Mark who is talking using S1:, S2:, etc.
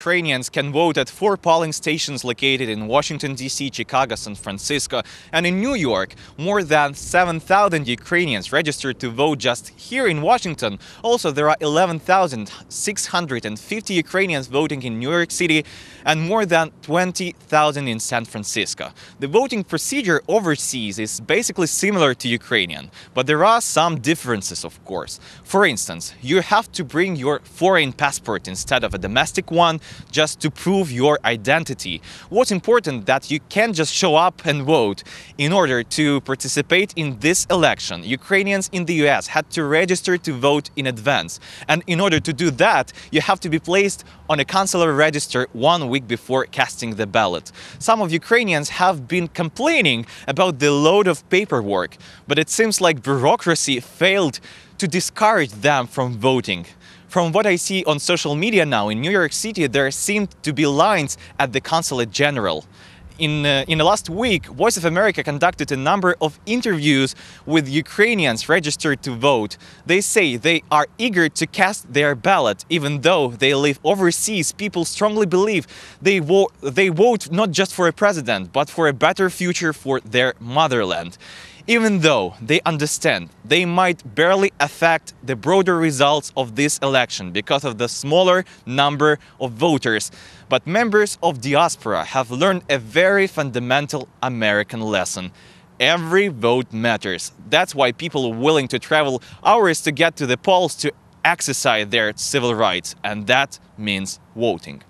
S1: Ukrainians can vote at 4 polling stations located in Washington, D.C., Chicago, San Francisco, and in New York. More than 7,000 Ukrainians registered to vote just here in Washington. Also, there are 11,650 Ukrainians voting in New York City and more than 20,000 in San Francisco. The voting procedure overseas is basically similar to Ukrainian, but there are some differences, of course. For instance, you have to bring your foreign passport instead of a domestic one just to prove your identity. What's important that you can't just show up and vote. In order to participate in this election, Ukrainians in the US had to register to vote in advance. And in order to do that, you have to be placed on a consular register 1 week before casting the ballot. Some of Ukrainians have been complaining about the load of paperwork, but it seems like bureaucracy failed to discourage them from voting. From what I see on social media now in New York City, there seem to be lines at the Consulate General. In the last week, Voice of America conducted a number of interviews with Ukrainians registered to vote. They say they are eager to cast their ballot, even though they live overseas. People strongly believe they vote not just for a president, but for a better future for their motherland. Even though they understand they might barely affect the broader results of this election because of the smaller number of voters, but members of diaspora have learned a very fundamental American lesson. Every vote matters. That's why people are willing to travel hours to get to the polls to exercise their civil rights, and that means voting.